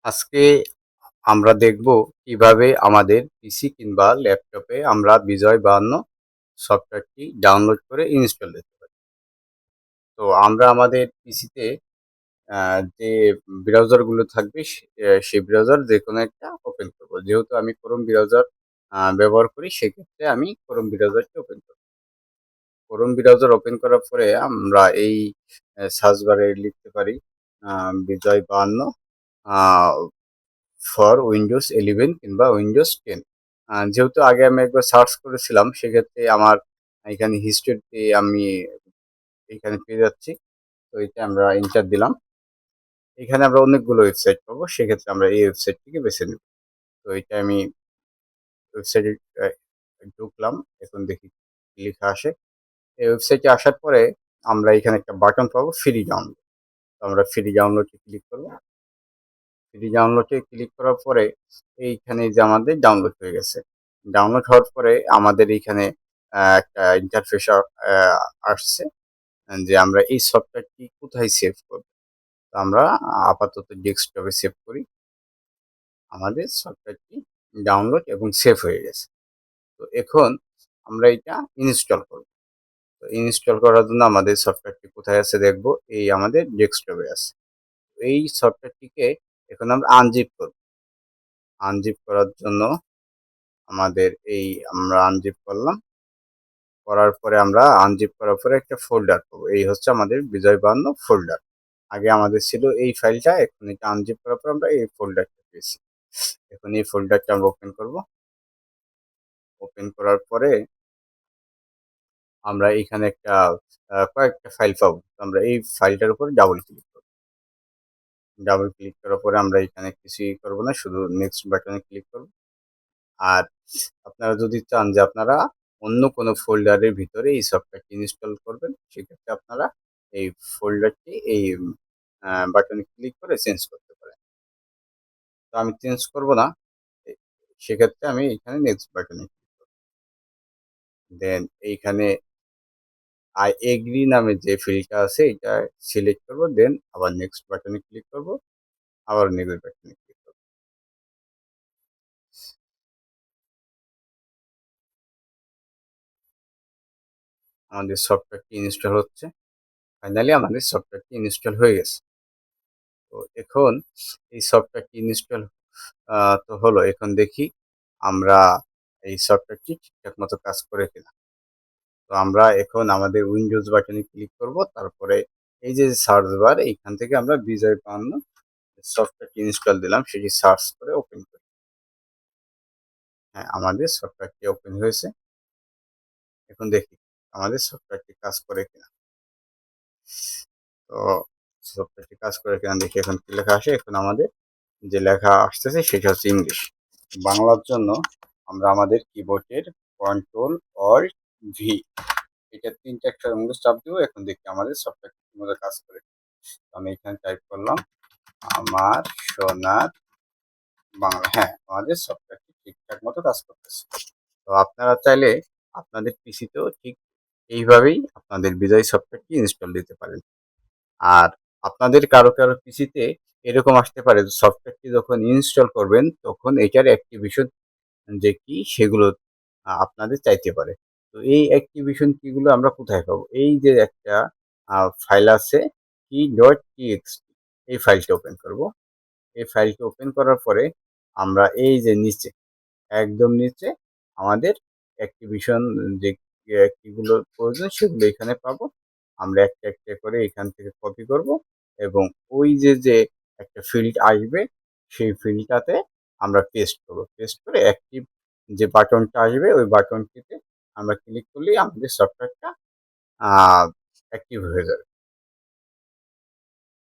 আজকে আমরা দেখব কিভাবে আমাদের পিসি কিংবা ল্যাপটপে আমরা বিজয় ৫২ সফটওয়্যারটি ডাউনলোড করে ইনস্টল দিতে পারি। তো আমরা আমাদের পিসিতে যে ব্রাউজারগুলো থাকবে সেই ব্রাউজার যেকোনো একটা ওপেন করব। যেহেতু আমি Chrome ব্রাউজার ব্যবহার করি সেক্ষেত্রে আমি Chrome ব্রাউজারটি ওপেন করব। Chrome ব্রাউজার ওপেন করার পরে আমরা এই সার্চ বারে লিখতে পারি আ বিজয় ৫২ আ ফর উইন্ডোজ 11 কিংবা উইন্ডোজ 10। যেহেতু আগে আমি একবার সার্চ করেছিলাম সেক্ষেত্রে আমার এখানে হিস্ট্রিতে আমি এখানে পেয়ে যাচ্ছি। তো এটা আমরা এন্টার দিলাম। এখানে আমরা অনেকগুলো ওয়েবসাইট পাবো। সেক্ষেত্রে আমরা এই ওয়েবসাইটটিকে বেছে নেব। তো এটা আমি ওয়েবসাইটে ঢুকলাম। এখন দেখি কি লেখা আসে। এই ওয়েবসাইটে আসার পরে আমরা এখানে একটা বাটন পাবো ফ্রি ডাউনলোড। তো আমরা ফ্রি ডাউনলোডে ক্লিক করব। ফ্রি ডাউনলোডে ক্লিক করার পরে এইখানে যে আমাদের ডাউনলোড হয়ে গেছে। ডাউনলোড হওয়ার পরে আমাদের এইখানে একটা ইন্টারফেস আসছে যে আমরা এই সফটওয়্যারটি কোথায় সেভ করব। তো আমরা আপাতত ডেস্কটপে সেভ করি। আমাদের সফটওয়্যারটি ডাউনলোড এবং সেভ হয়ে গেছে। তো এখন আমরা এটা ইনস্টল করব। তো ইনস্টল করার জন্য আমাদের সফটওয়্যারটি কোথায় আছে দেখব। এই আমাদের ডেস্কটপে আছে। এই সফটওয়্যারটিকে এখন আমরা আনজিপ করব। আনজিপ করার জন্য আমাদের আমরা আনজিপ করলাম। করার পরে আমরা আনজিপ করার পরে একটা ফোল্ডার পাবো। এই হচ্ছে আমাদের বিজয় ৫২ ফোল্ডার। আগে আমাদের ছিল এই ফাইলটা, এখন এটা আনজিপ করার পর আমরা এই ফোল্ডারটা পেয়েছি। এখন এই ফোল্ডারটা আমরা ওপেন করব। ওপেন করার পরে আমরা এখানে একটা কয়েকটা ফাইল পাবো। আমরা এই ফাইলটার উপর ডাবল ক্লিক করব। ডাবল ক্লিক করার পরে আমরা এখানে কিছুই করব না, শুধু নেক্সট বাটনে ক্লিক করব। আর আপনারা যদি চান যে আপনারা অন্য কোনো ফোল্ডারের ভিতরে এই সফটওয়্যারটি ইনস্টল করবেন, সেক্ষেত্রে আপনারা এই ফোল্ডারটি এই বাটনে ক্লিক করে চেঞ্জ করতে পারেন। তো আমি চেঞ্জ করব না। এ সেক্ষেত্রে আমি এখানে নেক্সট বাটনে ক্লিক করব। দেন এইখানে আই এগ্রি নামে যে ফিল্ডটা আছে এটা সিলেক্ট করব। দেন আবার নেক্সট বাটনে ক্লিক করব। আবার নেক্সট বাটনে ক্লিক করব। আমাদের সফটওয়্যারটি ইনস্টল হচ্ছে। ফাইনালি আমাদের সফটওয়্যারটি ইনস্টল হয়ে গেছে। তো এখন এই সফটওয়্যারটি ইনস্টল তো হলো। এখন দেখি আমরা এই সফটওয়্যারটি ঠিকঠাক মতো কাজ করে কিনা। তো আমরা এখন আমাদের উইন্ডোজ বাটনে ক্লিক করব। তারপরে এই যে সার্চ বার এইখান থেকে আমরা বিজয় ৫২ সফটওয়্যারটি ইনস্টল দিলাম সেটি সার্চ করে ওপেন করি। হ্যাঁ, আমাদের সফটওয়্যারটি ওপেন হয়েছে। এখন দেখি আমাদের সফটওয়্যারটি কাজ করে কিনা। তো সফটওয়্যারটি কাজ করে কিনা দেখি এখন কি লেখা আসে। এখন আমাদের যে লেখা আসতেছে সেটা হচ্ছে ইংলিশ। বাংলার জন্য আমরা আমাদের কিবোর্ডের কন্ট্রোল অল্ট ভি এটা ৩ টা একসাথে মধ্যে চাপ দিব। এখন দেখি আমাদের সফটওয়্যারটি কিভাবে কাজ করে। আমি এখানে টাইপ করলাম আমার সোনার বাংলা। হ্যাঁ, আমাদের সফটওয়্যারটি ঠিকঠাক মতো কাজ করতেছে। তো আপনারা চাইলে আপনাদের পিসিতেও ঠিক এইভাবেই আপনাদের বিজয় সফটওয়্যারটি ইনস্টল দিতে পারেন। আর আপনাদের কারো পিসিতে এরকম আসতে পারে যে সফটওয়্যারটি যখন ইনস্টল করবেন তখন এটার অ্যাক্টিভেশন যে কি সেগুলো আপনাদের চাইতে পারে। তো এই অ্যাক্টিভেশন কিগুলো আমরা কোথায় পাবো? এই যে একটা ফাইল আছে key.txt এই ফাইলটা ওপেন করব। এই ফাইলটা ওপেন করার পরে আমরা এই যে নিচে একদম নিচে আমাদের অ্যাক্টিভেশন যে কিগুলো প্রয়োজন সেগুলো এখানে পাবো। আমরা একটা করে এখান থেকে কপি করব এবং ওই যে একটা ফিল্ড আসবে সেই ফিল্ডটাতে আমরা পেস্ট করব। পেস্ট করে অ্যাক্টিভ যে বাটনটা আসবে ওই বাটনটিতে আমরা ক্লিক করলেই আমাদের সফটওয়্যারটা আ অ্যাক্টিভ হয়ে যাবে।